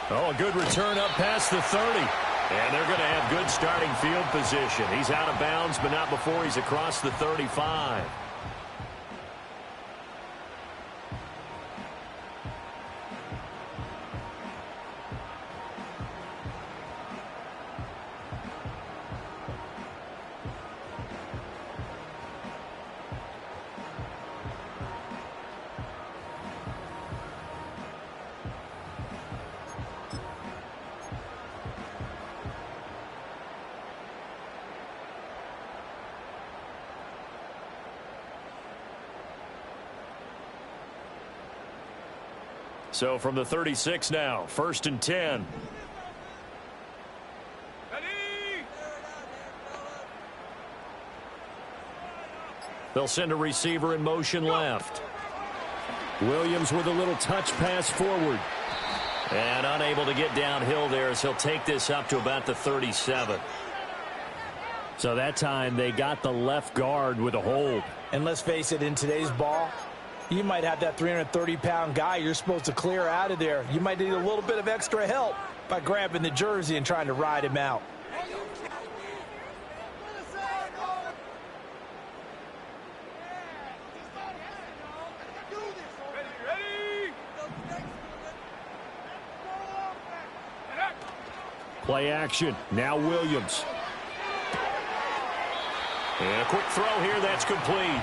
Oh, a good return up past the 30. And they're going to have good starting field position. He's out of bounds, but not before he's across the 35. So from the 36 now, 1st and 10. They'll send a receiver in motion left. Williams with a little touch pass forward. And unable to get downhill there as he'll take this up to about the 37. So that time they got the left guard with a hold. And let's face it, in today's ball, you might have that 330-pound guy you're supposed to clear out of there. You might need a little bit of extra help by grabbing the jersey and trying to ride him out. Play action. Now Williams. And a quick throw here. That's complete.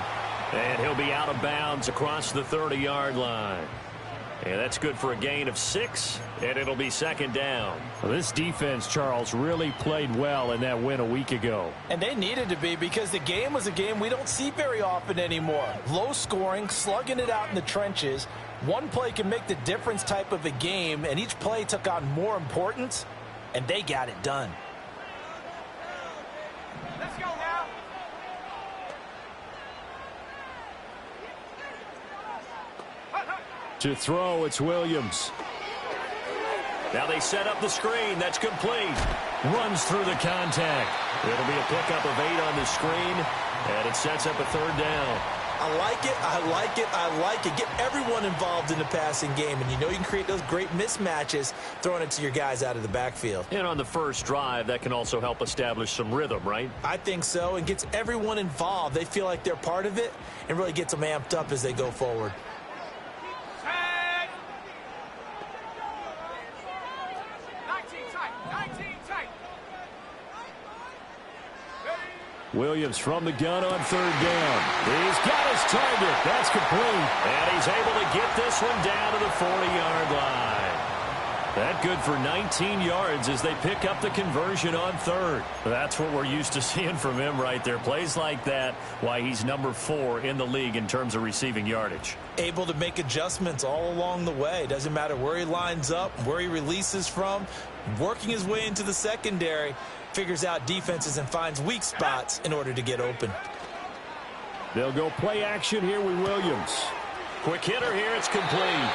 And he'll be out of bounds across the 30-yard line. And that's good for a gain of 6, and it'll be 2nd down. Well, this defense, Charles, really played well in that win a week ago. And they needed to be, because the game was a game we don't see very often anymore. Low scoring, slugging it out in the trenches. One play can make the difference type of a game, and each play took on more importance, and they got it done. Let's go now. To throw, it's Williams. Now they set up the screen. That's complete. Runs through the contact. It'll be a pickup of 8 on the screen, and it sets up a 3rd down. I like it, I like it, I like it. Get everyone involved in the passing game, and you know you can create those great mismatches throwing it to your guys out of the backfield. And on the first drive, that can also help establish some rhythm, right? I think so, and gets everyone involved. They feel like they're part of it and really gets them amped up as they go forward. Williams from the gun on 3rd down. He's got his target. That's complete. And he's able to get this one down to the 40-yard line. That good for 19 yards as they pick up the conversion on 3rd. That's what we're used to seeing from him right there. Plays like that, why he's number 4 in the league in terms of receiving yardage. Able to make adjustments all along the way. Doesn't matter where he lines up, where he releases from. Working his way into the secondary. Figures out defenses and finds weak spots in order to get open. They'll go play action here with Williams. Quick hitter here. It's complete.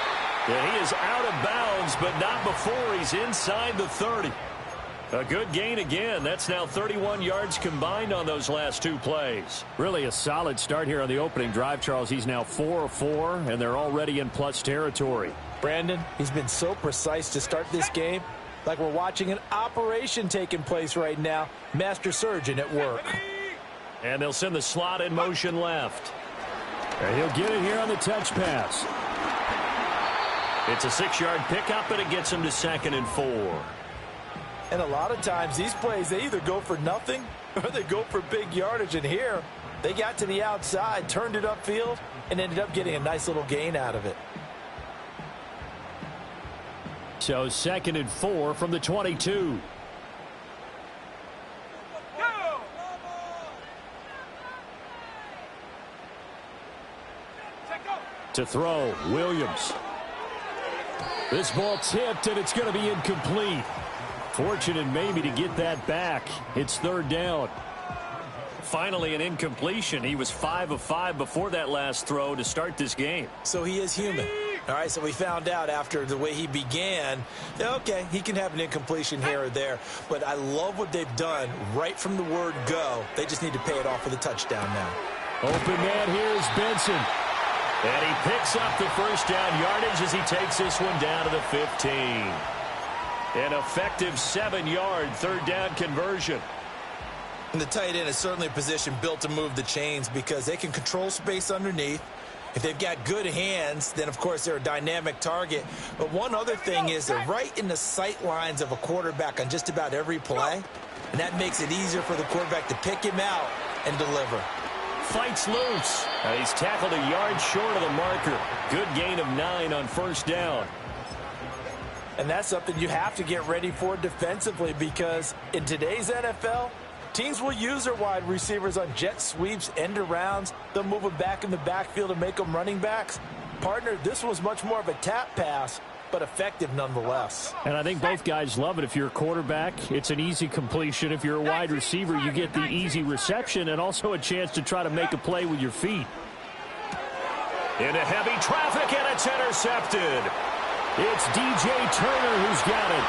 And he is out of bounds, but not before he's inside the 30. A good gain again. That's now 31 yards combined on those last 2 plays. Really a solid start here on the opening drive, Charles. He's now 4 of 4, and they're already in plus territory. Brandon, he's been so precise to start this game. Like we're watching an operation taking place right now. Master surgeon at work. And they'll send the slot in motion left. And he'll get it here on the touch pass. It's a 6-yard pickup, and it gets him to 2nd and 4. And a lot of times these plays, they either go for nothing or they go for big yardage. And here, they got to the outside, turned it upfield, and ended up getting a nice little gain out of it. So 2nd and 4 from the 22. Go! To throw, Williams. This ball tipped, and it's going to be incomplete. Fortunate maybe to get that back. It's 3rd down. Finally an incompletion. He was 5 of 5 before that last throw to start this game. So he is human. All right, so we found out after the way he began, okay, he can have an incompletion here or there, but I love what they've done right from the word go. They just need to pay it off with a touchdown now. Open man here is Benson. And he picks up the 1st down yardage as he takes this one down to the 15. An effective 7-yard third-down conversion. And the tight end is certainly a position built to move the chains because they can control space underneath. If they've got good hands, then, of course, they're a dynamic target. But one other thing is they're right in the sight lines of a quarterback on just about every play. And that makes it easier for the quarterback to pick him out and deliver. Fights loose. He's tackled a yard short of the marker. Good gain of 9 on first down. And that's something you have to get ready for defensively because in today's NFL, teams will use their wide receivers on jet sweeps, end arounds. They'll move them back in the backfield and make them running backs. Partner, this was much more of a tap pass, but effective nonetheless. And I think both guys love it. If you're a quarterback, it's an easy completion. If you're a wide receiver, you get the easy reception and also a chance to try to make a play with your feet. Into heavy traffic, and it's intercepted. It's DJ Turner who's got it.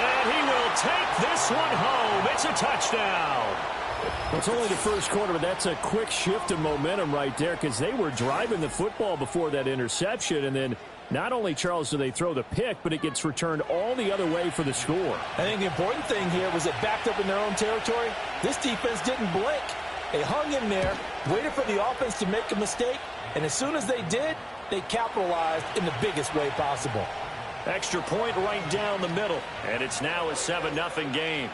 And he will take this one home. It's a touchdown. Well, it's only the first quarter, but that's a quick shift of momentum right there because they were driving the football before that interception. And then not only, Charles, do they throw the pick, but it gets returned all the other way for the score. I think the important thing here was it backed up in their own territory. This defense didn't blink. They hung in there, waited for the offense to make a mistake, and as soon as they did, they capitalized in the biggest way possible. Extra point right down the middle, and it's now a 7-0 game.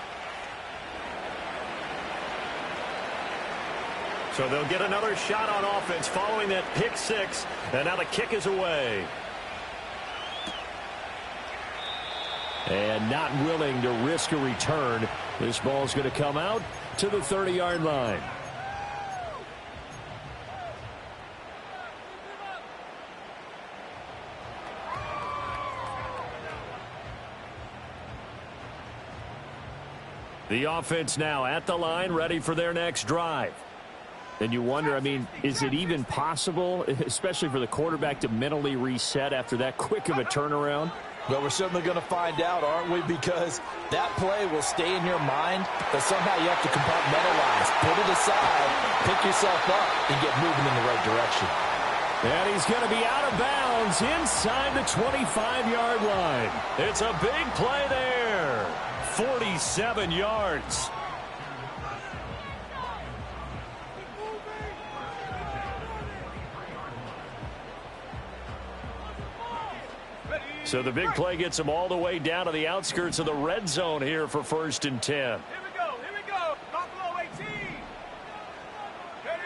So they'll get another shot on offense following that pick six, and now the kick is away. And not willing to risk a return. This ball's going to come out to the 30-yard line. The offense now at the line, ready for their next drive. And you wonder, I mean, is it even possible, especially for the quarterback, to mentally reset after that quick of a turnaround? Well, we're certainly going to find out, aren't we? Because that play will stay in your mind, but somehow you have to compartmentalize, put it aside, pick yourself up, and get moving in the right direction. And he's going to be out of bounds inside the 25-yard line. It's a big play there. 47 yards. So the big play gets him all the way down to the outskirts of the red zone here for 1st and 10. Here we go. Buffalo 18. Ready?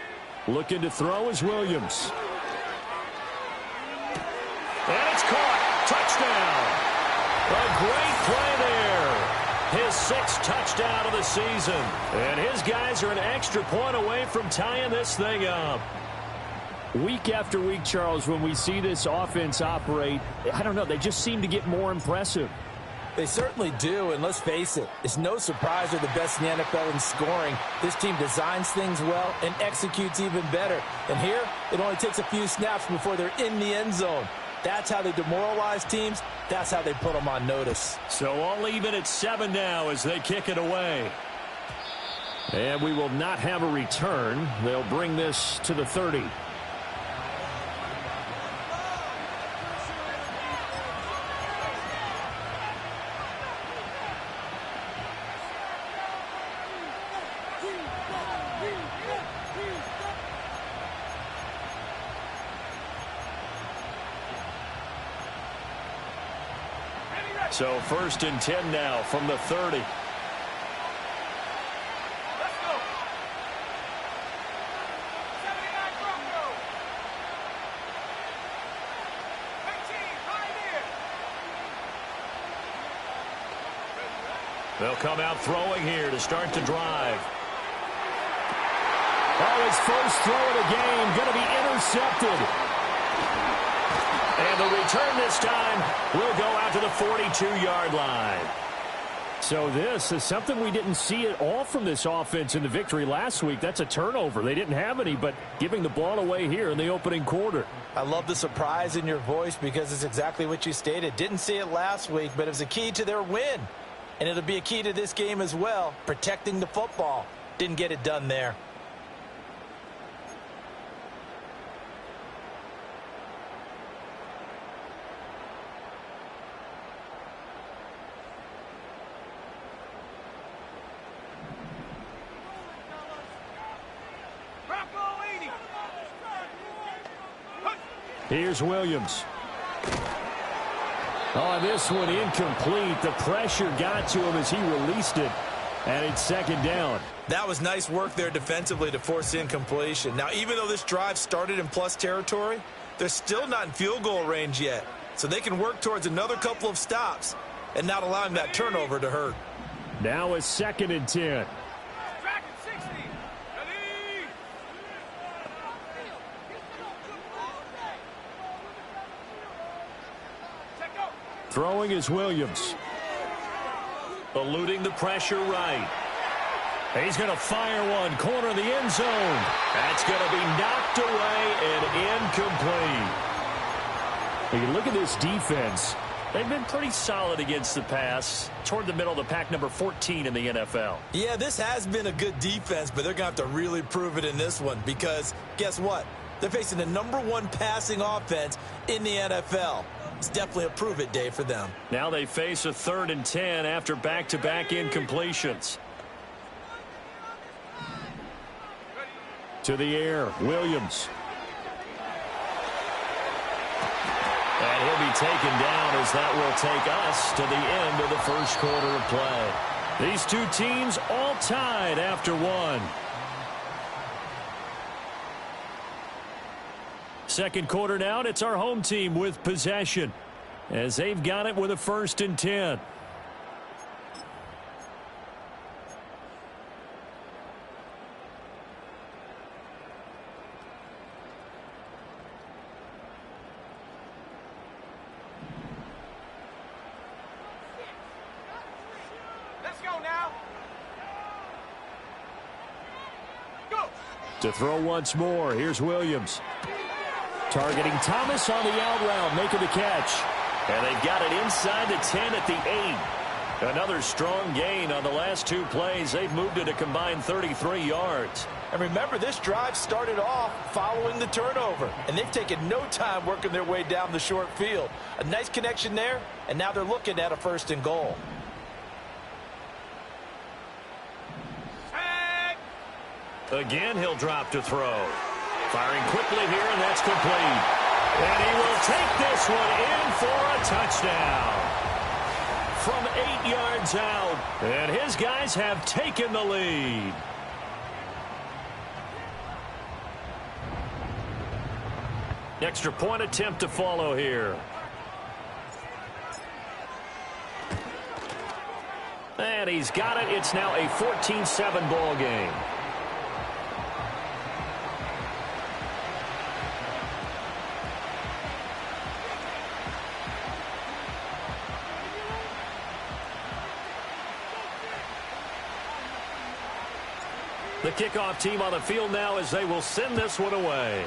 Looking to throw is Williams. And it's caught. Touchdown. A great play there. His 6th touchdown of the season. And his guys are an extra point away from tying this thing up. Week after week, Charles, when we see this offense operate, I don't know, they just seem to get more impressive. They certainly do, and let's face it, it's no surprise they're the best in the NFL in scoring. This team designs things well and executes even better. And here, it only takes a few snaps before they're in the end zone. That's how they demoralize teams. That's how they put them on notice. So all even at 7 now as they kick it away. And we will not have a return. They'll bring this to the 30. So 1st and 10 now from the 30. Let's go. 79 Bronco. 18, right here. They'll come out throwing here to start the drive. Oh, his first throw of the game going to be intercepted. And the return this time will go out to the 42-yard line. So this is something we didn't see at all from this offense in the victory last week. That's a turnover. They didn't have any, but giving the ball away here in the opening quarter. I love the surprise in your voice because it's exactly what you stated. Didn't see it last week, but it was a key to their win. And it'll be a key to this game as well, protecting the football. Didn't get it done there. Here's Williams. Oh, this one incomplete. The pressure got to him as he released it, and it's second down. That was nice work there defensively to force incompletion. Now, even though this drive started in plus territory, they're still not in field goal range yet, so they can work towards another couple of stops and not allowing that turnover to hurt. Now it's 2nd and 10. Track at 60. Ready? Check go. Throwing is Williams. Eluding the pressure right. He's going to fire one. Corner of the end zone. That's going to be knocked away and incomplete. You look at this defense. They've been pretty solid against the pass. Toward the middle of the pack, number 14 in the NFL. Yeah, this has been a good defense, but they're going to have to really prove it in this one because guess what? They're facing the #1 passing offense in the NFL. It's definitely a prove-it day for them. Now they face a 3rd and 10 after back-to-back incompletions. To the air, Williams. And he'll be taken down as that will take us to the end of the first quarter of play. These two teams all tied after one. Second quarter now, and it's our home team with possession as they've got it with a 1st and 10. Let's go now. Go. To throw once more, here's Williams. Targeting Thomas on the out route, making the catch. And they've got it inside the 10 at the 8. Another strong gain on the last 2 plays. They've moved it a combined 33 yards. And remember, this drive started off following the turnover, and they've taken no time working their way down the short field. A nice connection there, and now they're looking at a 1st and goal. Again, he'll drop to throw. Firing quickly here, and that's complete. And he will take this one in for a touchdown. From 8 yards out, and his guys have taken the lead. Extra point attempt to follow here. And he's got it. It's now a 14-7 ball game. The kickoff team on the field now as they will send this one away.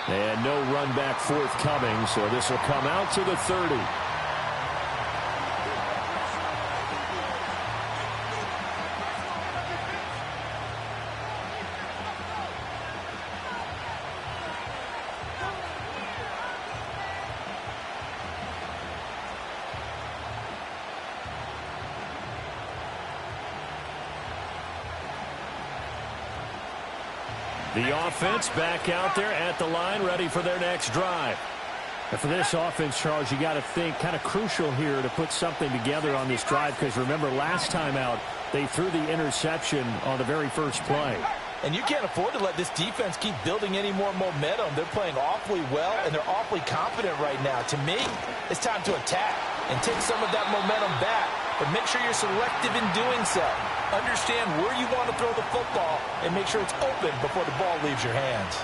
And no run back forthcoming, so this will come out to the 30. The offense back out there at the line, ready for their next drive. And for this offense, Charles, you got to think kind of crucial here to put something together on this drive, because remember, last time out, they threw the interception on the very first play. And you can't afford to let this defense keep building any more momentum. They're playing awfully well, and they're awfully confident right now. To me, it's time to attack and take some of that momentum back, but make sure you're selective in doing so. Understand where you want to throw the football and make sure it's open before the ball leaves your hands.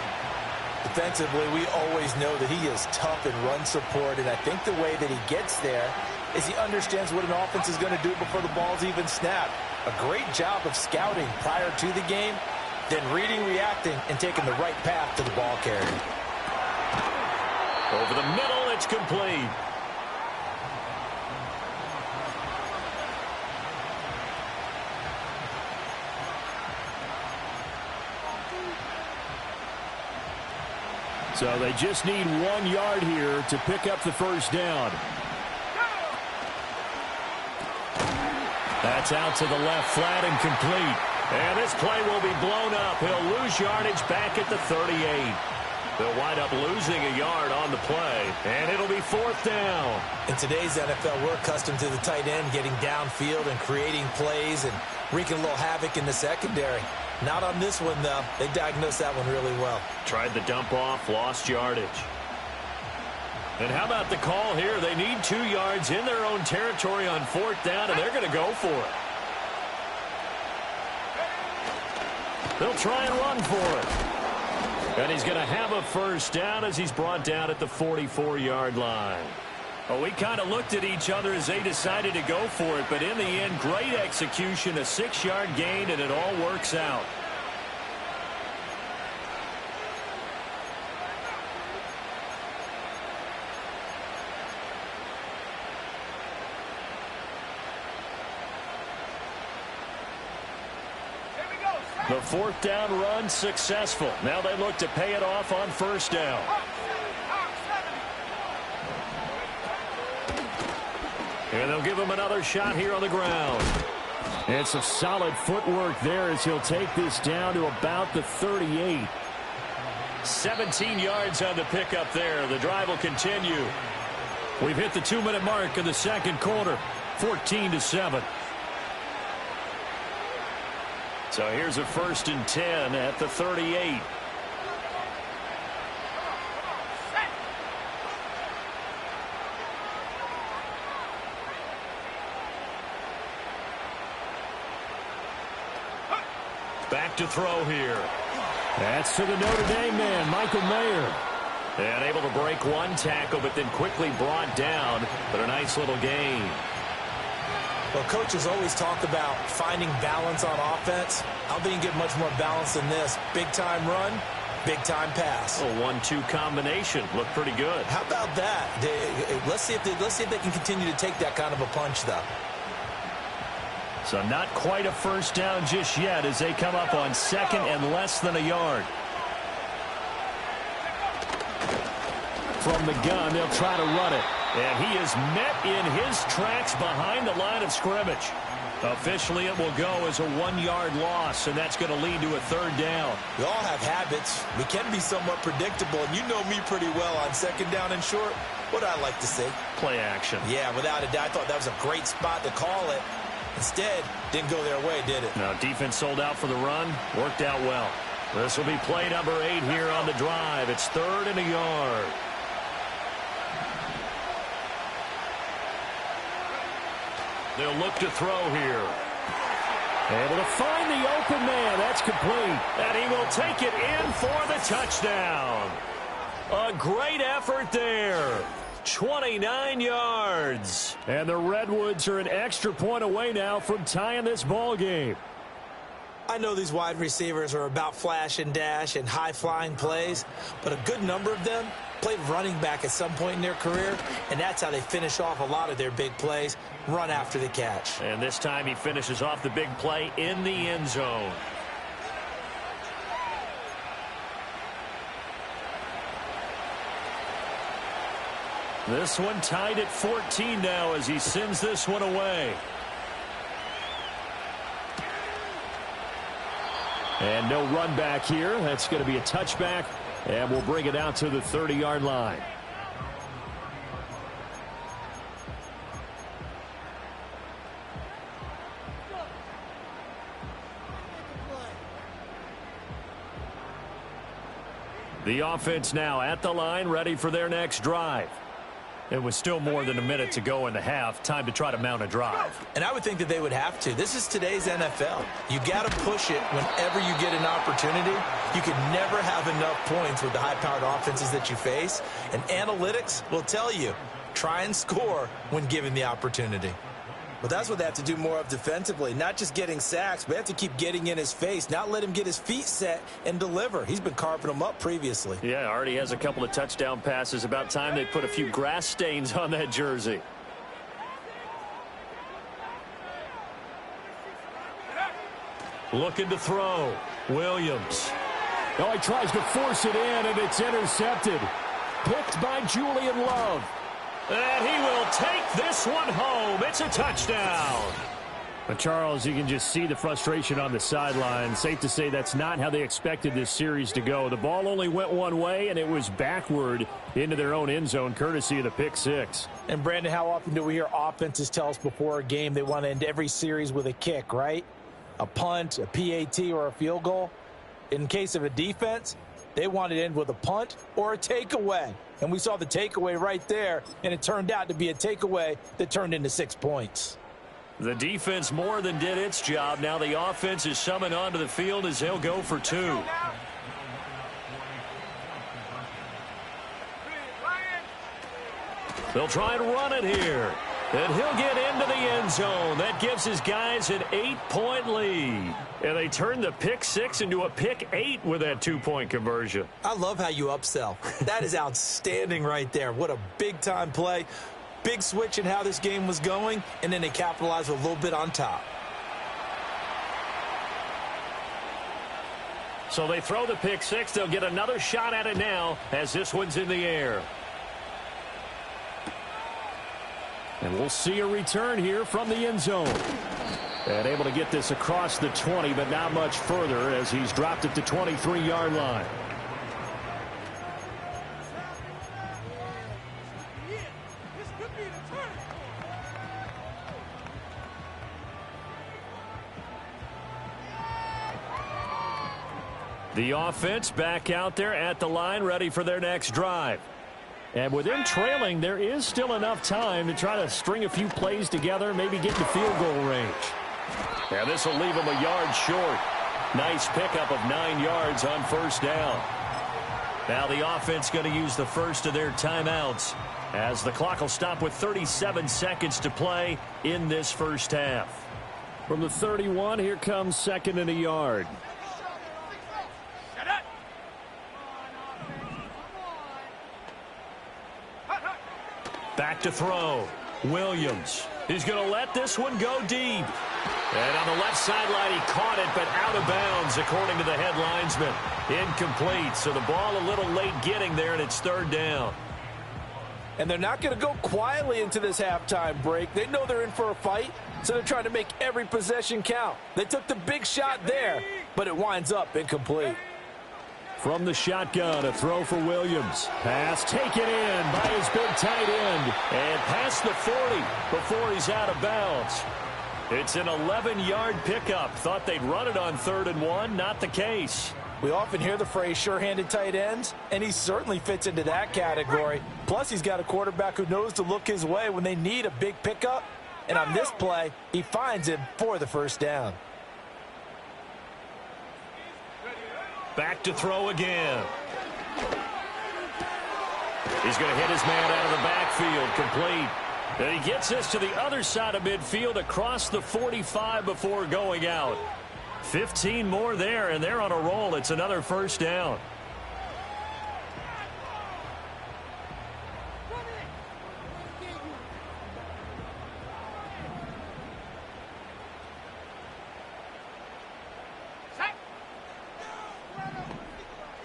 Defensively, we always know that he is tough in run support, and I think the way that he gets there is he understands what an offense is going to do before the ball's even snapped. A great job of scouting prior to the game, then reading, reacting, and taking the right path to the ball carrier. Over the middle, it's complete. So they just need 1 yard here to pick up the first down. That's out to the left, flat and complete. And this play will be blown up. He'll lose yardage back at the 38. They'll wind up losing a yard on the play, and it'll be 4th down. In today's NFL, we're accustomed to the tight end getting downfield and creating plays and wreaking a little havoc in the secondary. Not on this one, though. They diagnosed that one really well. Tried the dump off, lost yardage. And how about the call here? They need 2 yards in their own territory on 4th down, and they're going to go for it. They'll try and run for it. And he's going to have a 1st down as he's brought down at the 44-yard line. Well, we kind of looked at each other as they decided to go for it, but in the end, great execution, a 6-yard gain, and it all works out. The 4th down run successful. Now they look to pay it off on 1st down. And they'll give him another shot here on the ground. And some solid footwork there as he'll take this down to about the 38. 17 yards on the pickup there. The drive will continue. We've hit the 2-minute mark of the 2nd quarter. 14-7. So here's a 1st and 10 at the 38. Back to throw here. That's to the Notre Dame man, Michael Mayer. And able to break one tackle, but then quickly brought down. But a nice little gain. Well, coaches always talk about finding balance on offense. I don't think you get much more balance than this. Big-time run, big-time pass. A 1-2 combination. Looked pretty good. How about that? Let's see if they can continue to take that kind of a punch, though. So not quite a 1st down just yet as they come up on 2nd and less than a yard. From the gun, they'll try to run it. And he is met in his tracks behind the line of scrimmage. Officially, it will go as a 1-yard loss, and that's going to lead to a 3rd down. We all have habits. We can be somewhat predictable, and you know me pretty well on 2nd down and short. What do I like to say? Play action. Yeah, without a doubt. I thought that was a great spot to call it. Instead, didn't go their way, did it? Now, defense sold out for the run. Worked out well. This will be play number 8 here on the drive. It's 3rd and a yard. They'll look to throw here. Able to find the open man. That's complete. And he will take it in for the touchdown. A great effort there. 29 yards. And the Redwoods are an extra point away now from tying this ball game. I know these wide receivers are about flash and dash and high-flying plays, but a good number of them played running back at some point in their career, and that's how they finish off a lot of their big plays, run after the catch. And this time he finishes off the big play in the end zone. This one tied at 14 now as he sends this one away. And no run back here. That's going to be a touchback, and we'll bring it out to the 30-yard line. The offense now at the line, ready for their next drive. It was still more than a minute to go in the half. Time to try to mount a drive. And I would think that they would have to. This is today's NFL. You got to push it whenever you get an opportunity. You can never have enough points with the high-powered offenses that you face. And analytics will tell you, try and score when given the opportunity. But that's what they have to do more of defensively. Not just getting sacks, but they have to keep getting in his face. Not let him get his feet set and deliver. He's been carving them up previously. Yeah, already has a couple of touchdown passes. About time they put a few grass stains on that jersey. Looking to throw. Williams. Oh, he tries to force it in, and it's intercepted. Picked by Julian Love. And he will take this one home. It's a touchdown. But Charles, you can just see the frustration on the sideline. Safe to say that's not how they expected this series to go. The ball only went one way, and it was backward into their own end zone, courtesy of the pick six. And, Brandon, how often do we hear offenses tell us before a game they want to end every series with a kick, right? A punt, a PAT, or a field goal. In case of a defense, they want to end with a punt or a takeaway. And we saw the takeaway right there, and it turned out to be a takeaway that turned into 6 points. The defense more than did its job. Now the offense is summoned onto the field as they'll go for two. They'll try and run it here. And he'll get into the end zone. That gives his guys an 8-point lead. And they turn the pick six into a pick 8 with that 2-point conversion. I love how you upsell. That is outstanding right there. What a big-time play. Big switch in how this game was going, and then they capitalized a little bit on top. So they throw the pick six. They'll get another shot at it now as this one's in the air. And we'll see a return here from the end zone. And able to get this across the 20, but not much further as he's dropped at the 23-yard line. The offense back out there at the line, ready for their next drive. And with them trailing, there is still enough time to try to string a few plays together, maybe get to field goal range. And this will leave them a yard short. Nice pickup of 9 yards on first down. Now the offense going to use the first of their timeouts as the clock will stop with 37 seconds to play in this first half. From the 31, here comes second and a yard. Back to throw. Williams. He's going to let this one go deep. And on the left sideline, he caught it, but out of bounds, according to the head linesman. Incomplete. So the ball a little late getting there, and it's third down. And they're not going to go quietly into this halftime break. They know they're in for a fight, so they're trying to make every possession count. They took the big shot there, but it winds up incomplete. From the shotgun, a throw for Williams. Pass taken in by his big tight end. And past the 40 before he's out of bounds. It's an 11-yard pickup. Thought they'd run it on 3rd and 1. Not the case. We often hear the phrase sure-handed tight ends, and he certainly fits into that category. Plus, he's got a quarterback who knows to look his way when they need a big pickup. And on this play, he finds him for the first down. Back to throw again. He's going to hit his man out of the backfield, complete. And he gets this to the other side of midfield across the 45 before going out. 15 more there, and they're on a roll. It's another first down.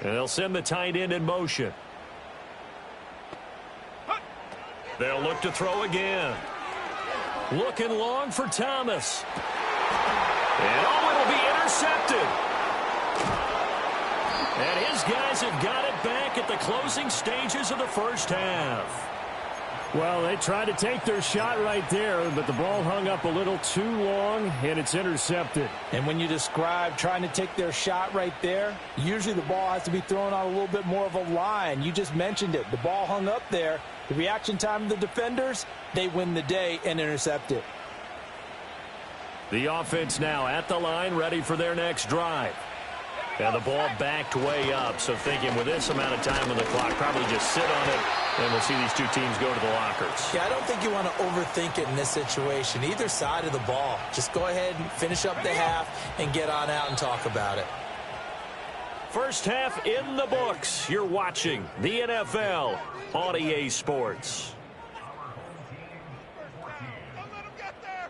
And they'll send the tight end in motion. They'll look to throw again. Looking long for Thomas. And it'll be intercepted. And his guys have got it back at the closing stages of the first half. Well, they tried to take their shot right there, but the ball hung up a little too long, and it's intercepted. And when you describe trying to take their shot right there, usually the ball has to be thrown on a little bit more of a line. You just mentioned it. The ball hung up there. The reaction time of the defenders, they win the day and intercept it. The offense now at the line, ready for their next drive. And the ball backed way up, so thinking with this amount of time on the clock, probably just sit on it, and we'll see these two teams go to the lockers. Yeah, I don't think you want to overthink it in this situation. Either side of the ball. Just go ahead and finish up the half and get on out and talk about it. First half in the books. You're watching the NFL on EA Sports. Don't let him get there.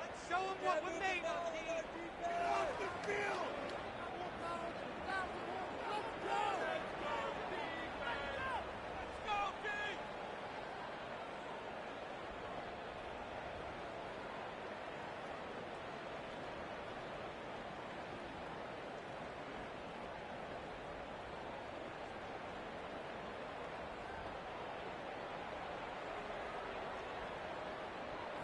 Let's show him what we're made of. Off the field. Let's go, King.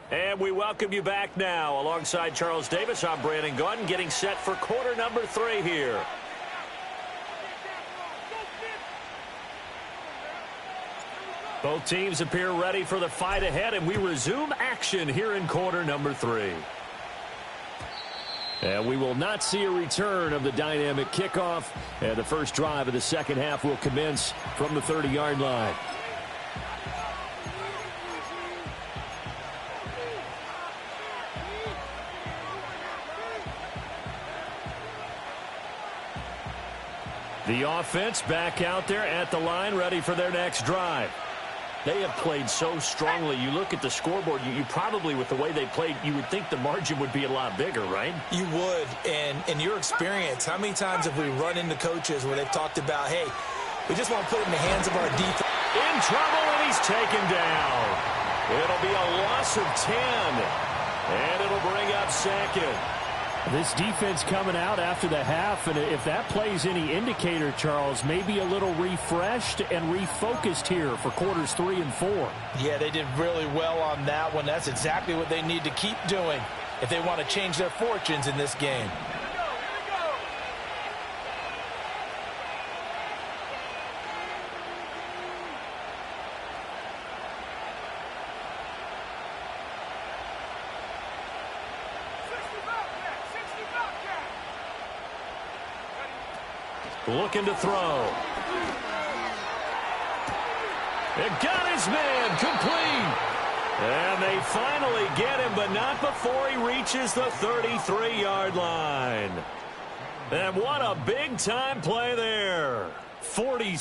And we welcome you back now. Alongside Charles Davis, I'm Brandon Gaudin, getting set for quarter number 3 here. Both teams appear ready for the fight ahead, and we resume action here in quarter number 3. And we will not see a return of the dynamic kickoff. And the first drive of the second half will commence from the 30-yard line. The offense back out there at the line, ready for their next drive. They have played so strongly. You look at the scoreboard, you probably, with the way they played, you would think the margin would be a lot bigger, right? You would. And in your experience, how many times have we run into coaches where they've talked about, hey, we just want to put it in the hands of our defense. In trouble, and he's taken down. It'll be a loss of 10, and it'll bring up second. This defense coming out after the half, and if that plays any indicator, Charles, maybe a little refreshed and refocused here for quarters 3 and 4. Yeah, they did really well on that one. That's exactly what they need to keep doing if they want to change their fortunes in this game. Looking to throw. It got his man complete. And they finally get him, but not before he reaches the 33-yard line. And what a big-time play there. 40.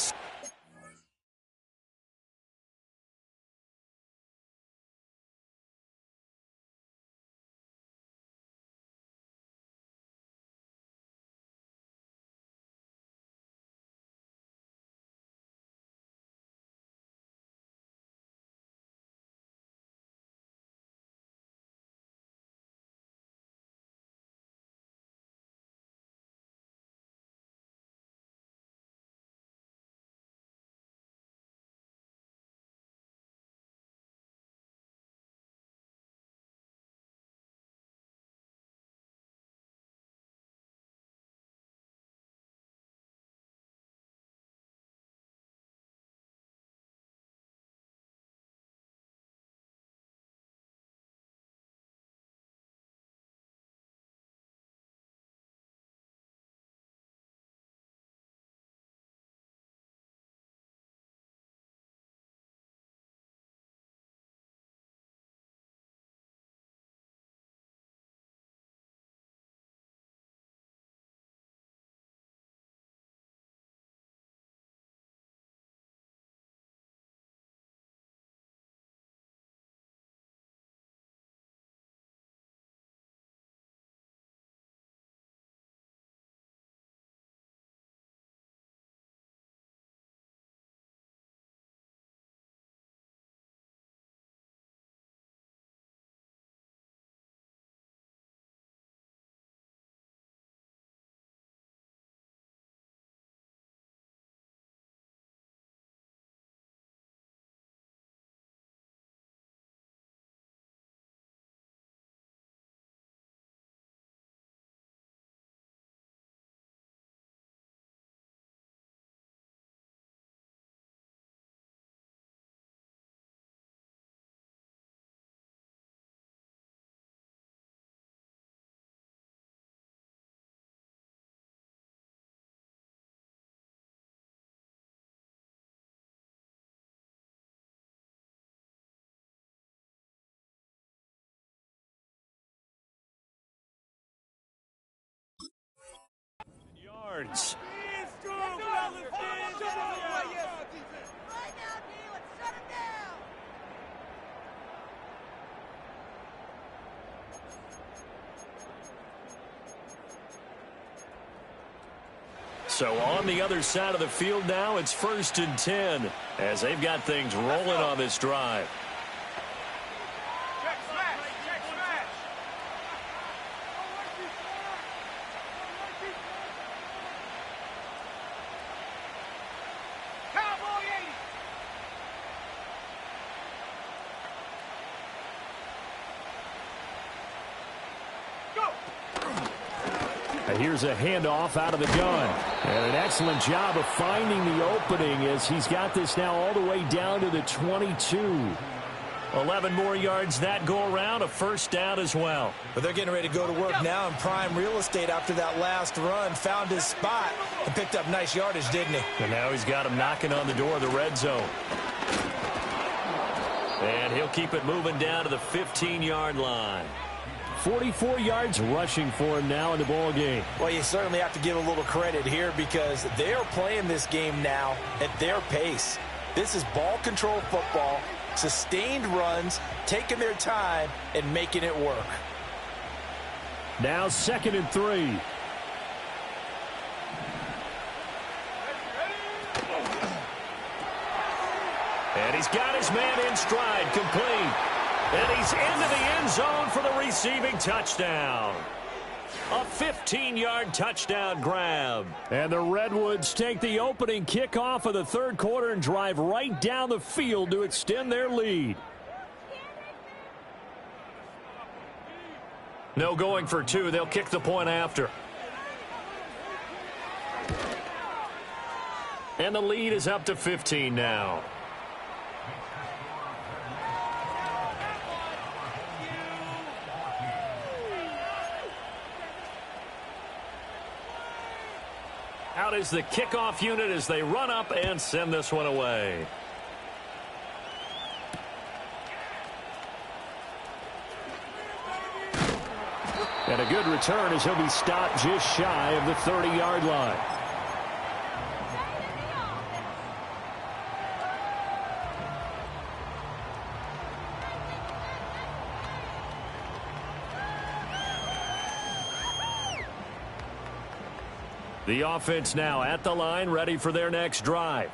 Yards. So on the other side of the field now, it's 1st and 10 as they've got things rolling on this drive. Here's a handoff out of the gun. And an excellent job of finding the opening as he's got this now all the way down to the 22. 11 more yards that go around, a first down as well. But they're getting ready to go to work now in prime real estate after that last run. Found his spot and picked up nice yardage, didn't he? And now he's got him knocking on the door of the red zone. And he'll keep it moving down to the 15-yard line. 44 yards rushing for him now in the ball game. Well, you certainly have to give a little credit here because they are playing this game now at their pace. This is ball control football, sustained runs, taking their time, and making it work. Now 2nd and 3. And he's got his man in stride, complete. And he's into the end zone for the receiving touchdown. A 15-yard touchdown grab. And the Redwoods take the opening kickoff of the third quarter and drive right down the field to extend their lead. No going for two. They'll kick the point after. And the lead is up to 15 now. Out is the kickoff unit as they run up and send this one away. And a good return as he'll be stopped just shy of the 30-yard line. The offense now at the line, ready for their next drive.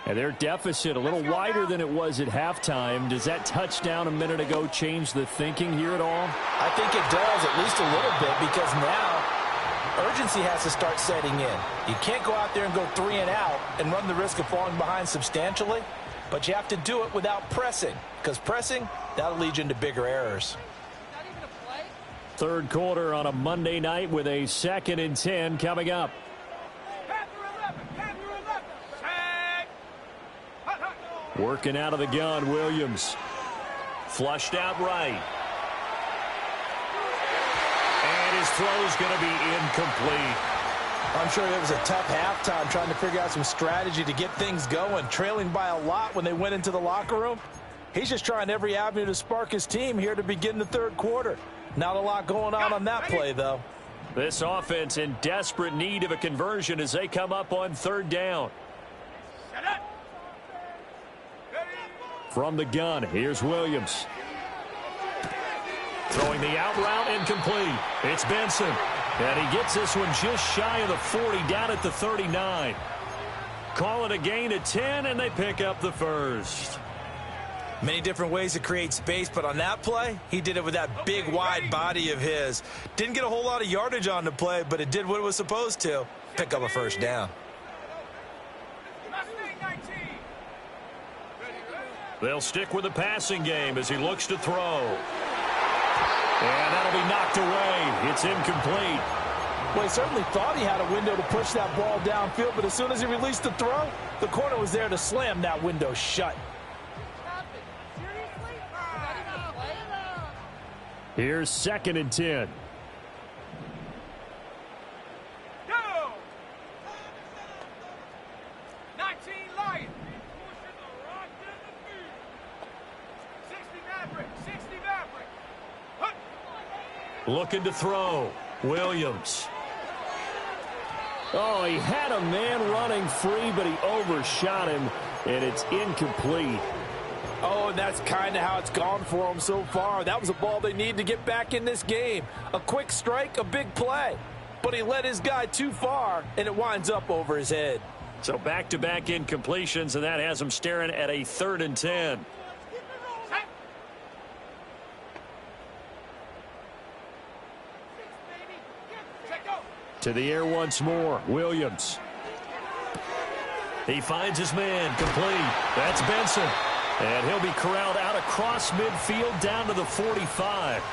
And their deficit a little wider than it was at halftime. Does that touchdown a minute ago change the thinking here at all? I think it does, at least a little bit, because now urgency has to start setting in. You can't go out there and go 3 and out and run the risk of falling behind substantially, but you have to do it without pressing, because pressing, that'll lead you into bigger errors. Third quarter on a Monday night with a 2nd and 10 coming up. Working out of the gun, Williams. Flushed out right. And his throw's going to be incomplete. I'm sure it was a tough halftime trying to figure out some strategy to get things going, trailing by a lot when they went into the locker room. He's just trying every avenue to spark his team here to begin the third quarter. Not a lot going on that play, though. This offense in desperate need of a conversion as they come up on third down. From the gun, here's Williams. Throwing the out route incomplete. It's Benson. And he gets this one just shy of the 40 down at the 39. Call it a gain of 10, and they pick up the first. Many different ways to create space, but on that play, he did it with that big, wide body of his. Didn't get a whole lot of yardage on the play, but it did what it was supposed to. Pick up a first down. They'll stick with the passing game as he looks to throw. And that'll be knocked away. It's incomplete. Well, he certainly thought he had a window to push that ball downfield, but as soon as he released the throw, the corner was there to slam that window shut. Here's 2nd and 10. Go! 19 Lions. 60 Maverick. 60 Maverick. Hup. Looking to throw. Williams. Oh, he had a man running free, but he overshot him, and it's incomplete. Oh, and that's kind of how it's gone for them so far. That was a ball they need to get back in this game. A quick strike, a big play. But he led his guy too far, and it winds up over his head. So back-to-back incompletions, and that has him staring at a 3rd and 10. To the air once more, Williams. He finds his man, complete. That's Benson. And he'll be corralled out across midfield down to the 45.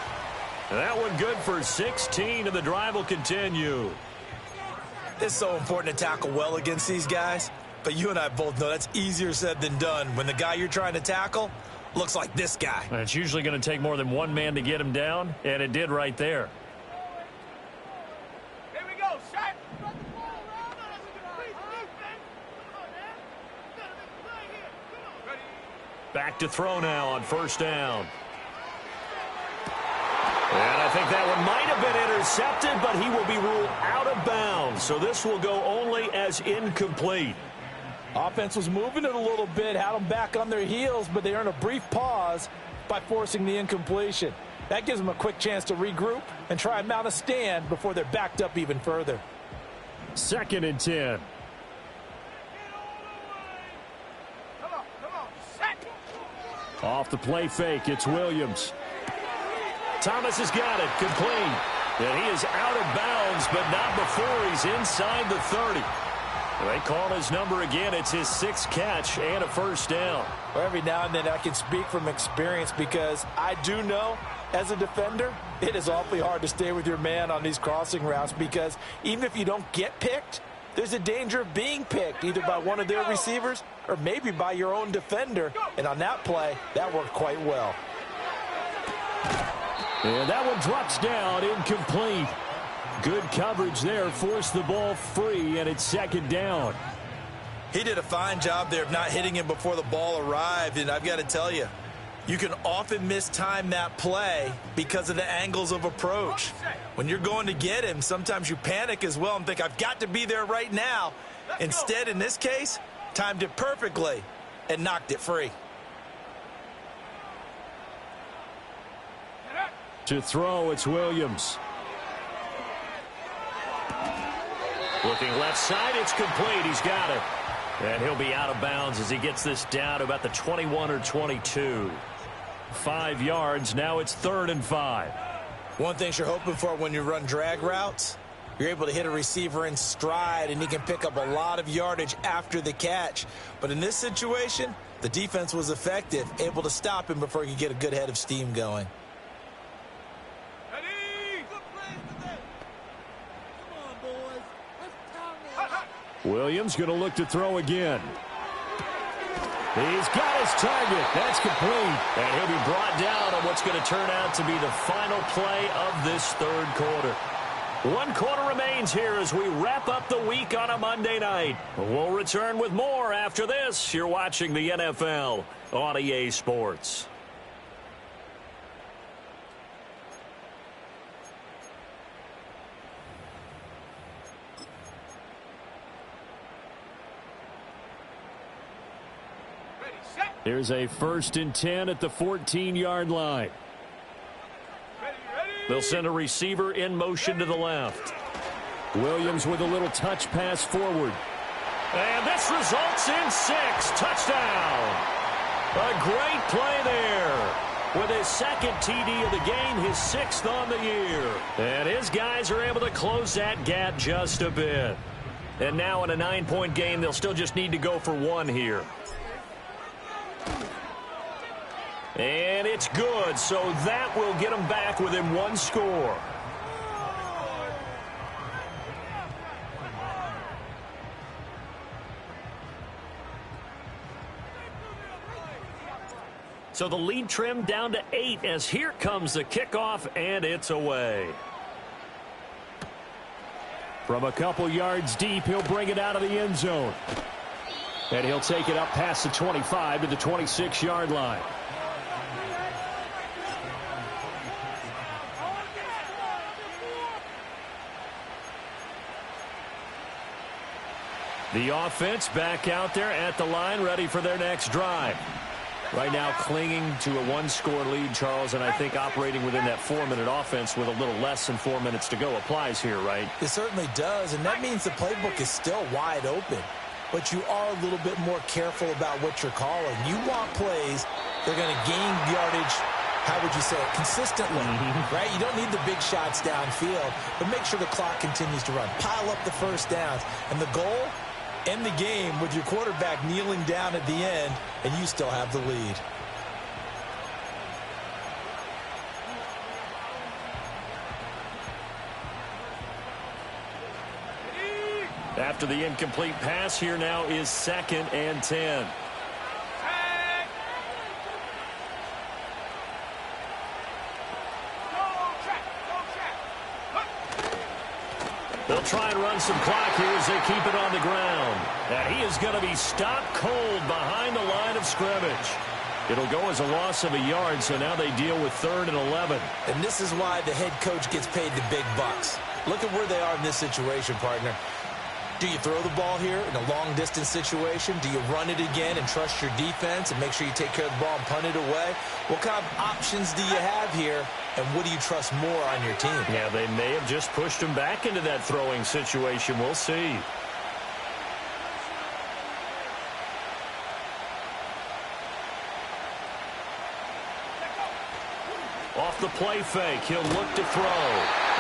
That one good for 16, and the drive will continue. It's so important to tackle well against these guys, but you and I both know that's easier said than done when the guy you're trying to tackle looks like this guy. And it's usually going to take more than one man to get him down, and it did right there. Here we go, shot. Back to throw now on first down. And I think that one might have been intercepted, but he will be ruled out of bounds. So this will go only as incomplete. Offense was moving it a little bit, had them back on their heels, but they earned a brief pause by forcing the incompletion. That gives them a quick chance to regroup and try and mount a stand before they're backed up even further. 2nd and 10. Off the play fake, it's Williams. Thomas has got it, complete. And he is out of bounds, but not before he's inside the 30. They call his number again. It's his 6th catch and a first down. Well, every now and then I can speak from experience because I do know as a defender, it is awfully hard to stay with your man on these crossing routes because even if you don't get picked, there's a danger of being picked either by one of their receivers or maybe by your own defender. And on that play, that worked quite well. And that one drops down, incomplete. Good coverage there, forced the ball free, and it's 2nd down. He did a fine job there of not hitting him before the ball arrived, and I've got to tell you, you can often mistime that play because of the angles of approach. When you're going to get him, sometimes you panic as well and think, I've got to be there right now. Instead, in this case, timed it perfectly and knocked it free. To throw, it's Williams. Looking left side, it's complete. He's got it. And he'll be out of bounds as he gets this down to about the 21 or 22. 5 yards. Now it's 3rd and 5. One thing you're hoping for when you run drag routes, you're able to hit a receiver in stride, and he can pick up a lot of yardage after the catch. But in this situation, the defense was effective, able to stop him before he could get a good head of steam going. Williams going to look to throw again. He's got his target. That's complete. And he'll be brought down on what's going to turn out to be the final play of this 3rd quarter. 1 quarter remains here as we wrap up the week on a Monday night. We'll return with more after this. You're watching the NFL on EA Sports. There's a 1st and 10 at the 14-yard line. They'll send a receiver in motion to the left. Williams with a little touch pass forward. And this results in 6. Touchdown. A great play there. With his 2nd TD of the game, his 6th on the year. And his guys are able to close that gap just a bit. And now in a 9-point game, they'll still just need to go for 1 here. And it's good, so that will get them back within 1 score. So the lead trimmed down to 8 as here comes the kickoff, and it's away. From a couple yards deep, he'll bring it out of the end zone. And he'll take it up past the 25 to the 26-yard line. The offense back out there at the line, ready for their next drive. Right now clinging to a 1-score lead, Charles, and I think operating within that 4-minute offense with a little less than 4 minutes to go applies here, right? It certainly does, and that means the playbook is still wide open. But you are a little bit more careful about what you're calling. You want plays that are going to gain yardage, how would you say it, consistently, right? You don't need the big shots downfield, but make sure the clock continues to run. Pile up the first downs. And the goal, end the game with your quarterback kneeling down at the end, and you still have the lead. After the incomplete pass, here now is 2nd and 10. They'll try and run some clock here as they keep it on the ground. And he is going to be stopped cold behind the line of scrimmage. It'll go as a loss of a yard, so now they deal with 3rd and 11. And this is why the head coach gets paid the big bucks. Look at where they are in this situation, partner. Do you throw the ball here in a long-distance situation? Do you run it again and trust your defense and make sure you take care of the ball and punt it away? What kind of options do you have here, and what do you trust more on your team? Yeah, they may have just pushed him back into that throwing situation. We'll see. Off the play fake, he'll look to throw.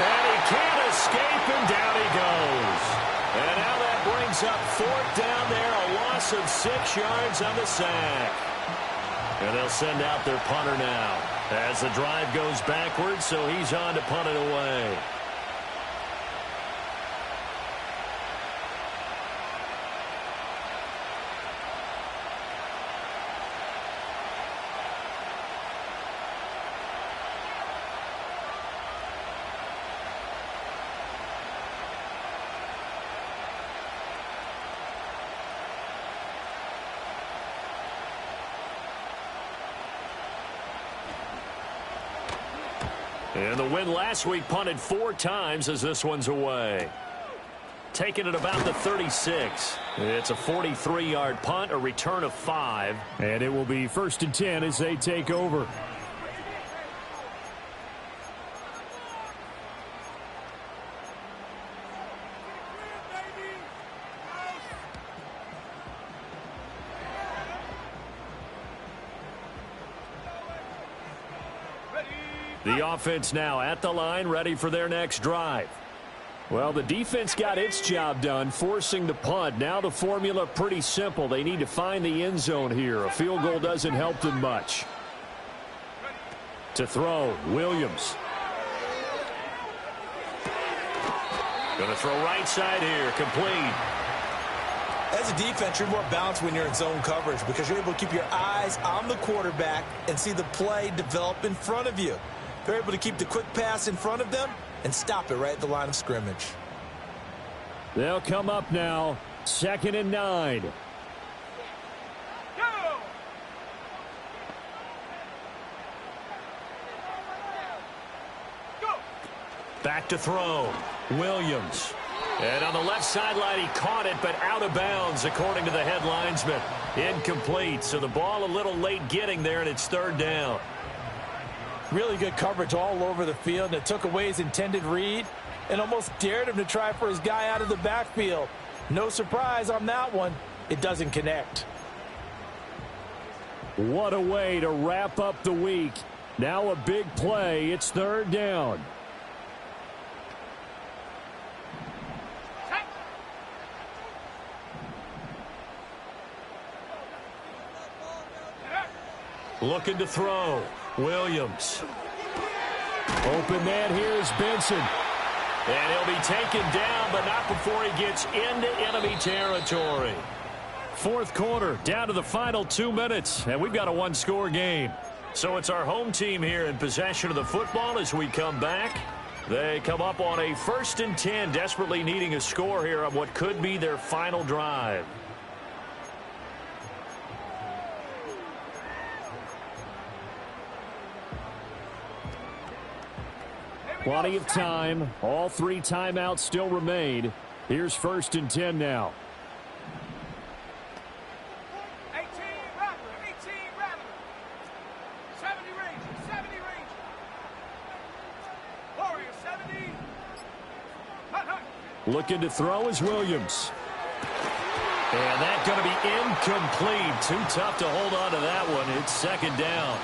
And he can't escape, and down he goes. And now that brings up 4th down there, a loss of 6 yards on the sack. And they'll send out their punter now as the drive goes backwards, so he's on to punt it away. And the win last week punted 4 times as this one's away. Taking it about the 36. It's a 43-yard punt, a return of 5. And it will be 1st and 10 as they take over. The offense now at the line, ready for their next drive. Well, the defense got its job done, forcing the punt. Now the formula pretty simple. They need to find the end zone here. A field goal doesn't help them much. To throw, Williams. Going to throw right side here, complete. As a defense, you're more balanced when you're in zone coverage because you're able to keep your eyes on the quarterback and see the play develop in front of you. They're able to keep the quick pass in front of them and stop it right at the line of scrimmage. They'll come up now, 2nd and 9. Back to throw, Williams. And on the left sideline, he caught it, but out of bounds, according to the head linesman. Incomplete, so the ball a little late getting there, and it's 3rd down. Really good coverage all over the field, and it took away his intended read and almost dared him to try for his guy out of the backfield. No surprise on that one. It doesn't connect. What a way to wrap up the week. Now a big play. It's 3rd down. Looking to throw. Williams. Open man here is Benson. And he'll be taken down, but not before he gets into enemy territory. 4th quarter, down to the final 2 minutes, and we've got a 1-score game. So it's our home team here in possession of the football as we come back. They come up on a 1st and 10, desperately needing a score here on what could be their final drive. Plenty of time. All 3 timeouts still remain. Here's 1st and 10 now. 18 Rattler. 70 range. Warrior 70. Hunt. Looking to throw is Williams. And that's going to be incomplete. Too tough to hold on to that one. It's 2nd down.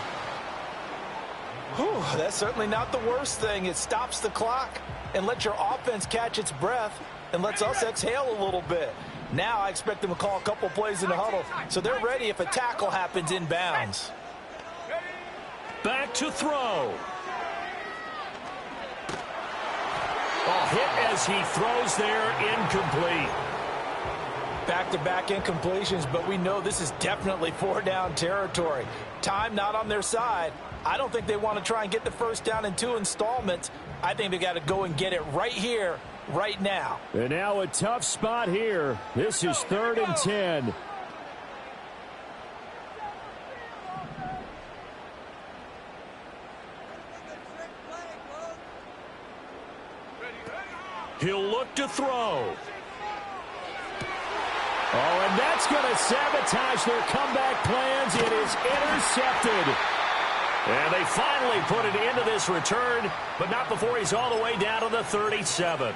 Whew, that's certainly not the worst thing. It stops the clock and lets your offense catch its breath and lets us exhale a little bit. Now I expect them to call a couple plays in the huddle, so they're ready if a tackle happens in bounds. Back to throw. A hit as he throws there, incomplete. Back-to-back incompletions, but we know this is definitely four-down territory. Time not on their side. I don't think they want to try and get the first down in 2 installments. I think they got to go and get it right here, right now. And now a tough spot here. This is 3rd and 10. He'll look to throw. Oh, and that's going to sabotage their comeback plans. It is intercepted. And they finally put it into this return, but not before he's all the way down to the 37.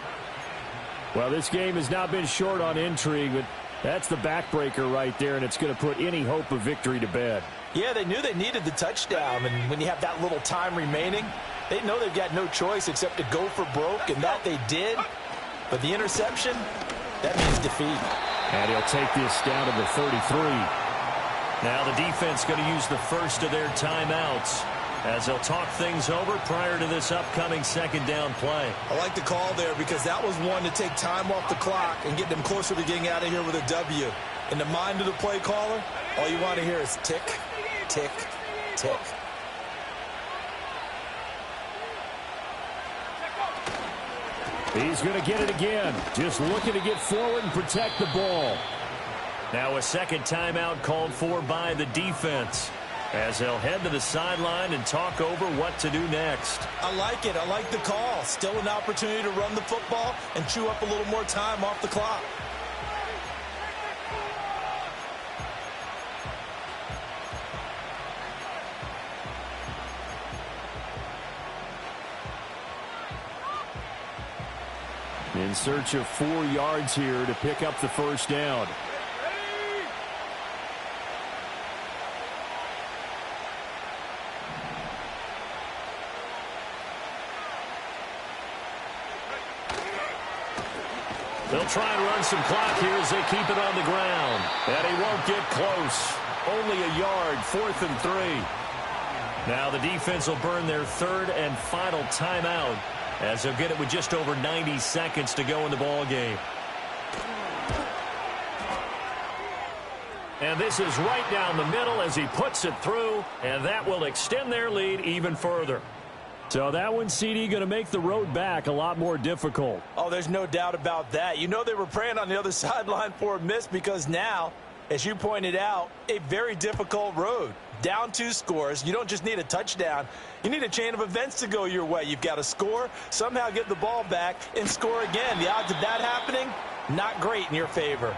Well, this game has not been short on intrigue, but that's the backbreaker right there, and it's going to put any hope of victory to bed. Yeah, they knew they needed the touchdown, and when you have that little time remaining, they know they've got no choice except to go for broke, and that they did. But the interception, that means defeat. And he'll take this down to the 33. Now the defense going to use the first of their timeouts as they'll talk things over prior to this upcoming second down play. I like the call there because that was one to take time off the clock and get them closer to getting out of here with a W. In the mind of the play caller, all you want to hear is tick, tick, tick. He's going to get it again. Just looking to get forward and protect the ball. Now a second timeout called for by the defense as they'll head to the sideline and talk over what to do next. I like it. I like the call. Still an opportunity to run the football and chew up a little more time off the clock. In search of 4 yards here to pick up the first down. They'll try and run some clock here as they keep it on the ground. And he won't get close. Only a yard, 4th and 3. Now the defense will burn their 3rd and final timeout as they'll get it with just over 90 seconds to go in the ball game. And this is right down the middle as he puts it through, and that will extend their lead even further. So that one, CD, going to make the road back a lot more difficult. Oh, there's no doubt about that. You know they were praying on the other sideline for a miss because now, as you pointed out, a very difficult road. Down 2 scores. You don't just need a touchdown. You need a chain of events to go your way. You've got to score, somehow get the ball back, and score again. The odds of that happening, not great in your favor.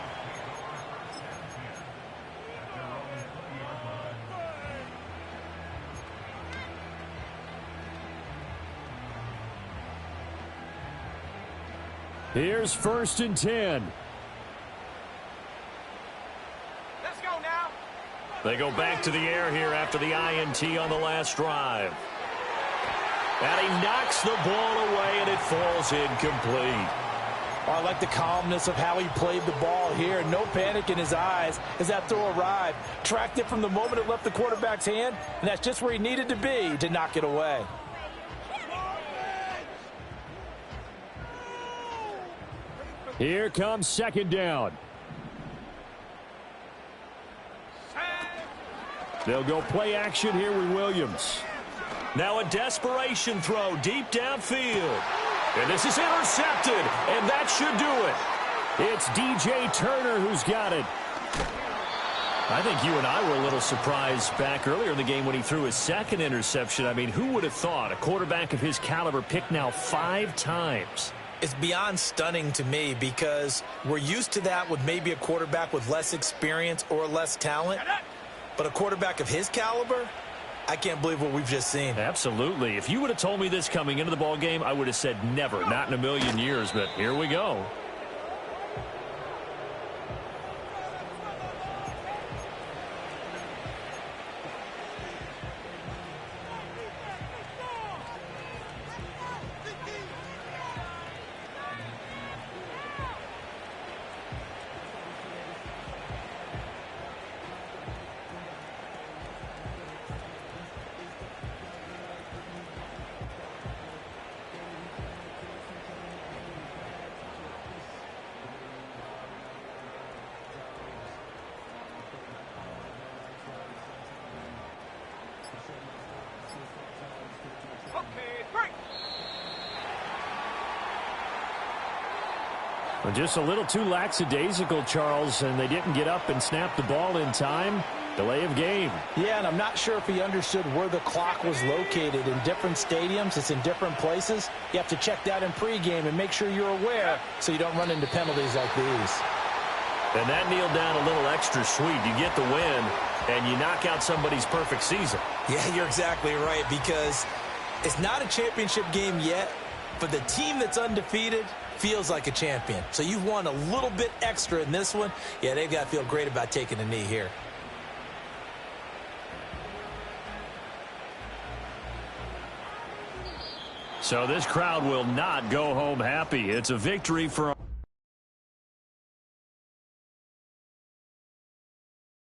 Here's 1st and 10. Let's go now. They go back to the air here after the INT on the last drive. And he knocks the ball away, and it falls incomplete. Oh, I like the calmness of how he played the ball here. No panic in his eyes as that throw arrived. Tracked it from the moment it left the quarterback's hand, and that's just where he needed to be to knock it away. Here comes 2nd down. They'll go play action here with Williams. Now a desperation throw deep downfield. And this is intercepted, and that should do it. It's DJ Turner who's got it. I think you and I were a little surprised back earlier in the game when he threw his 2nd interception. I mean, who would have thought a quarterback of his caliber picked now 5 times? It's beyond stunning to me because we're used to that with maybe a quarterback with less experience or less talent. But a quarterback of his caliber, I can't believe what we've just seen. Absolutely. If you would have told me this coming into the ball game, I would have said never, not in a million years. But here we go. Well, just a little too lackadaisical, Charles, and they didn't get up and snap the ball in time. Delay of game. Yeah, and I'm not sure if he understood where the clock was located. In different stadiums, it's in different places. You have to check that in pregame and make sure you're aware so you don't run into penalties like these. And that kneeled down a little extra sweet. You get the win, and you knock out somebody's perfect season. Yeah, you're exactly right, because it's not a championship game yet, but the team that's undefeated feels like a champion. So you've won a little bit extra in this one. Yeah, they've got to feel great about taking a knee here. So this crowd will not go home happy. It's a victory for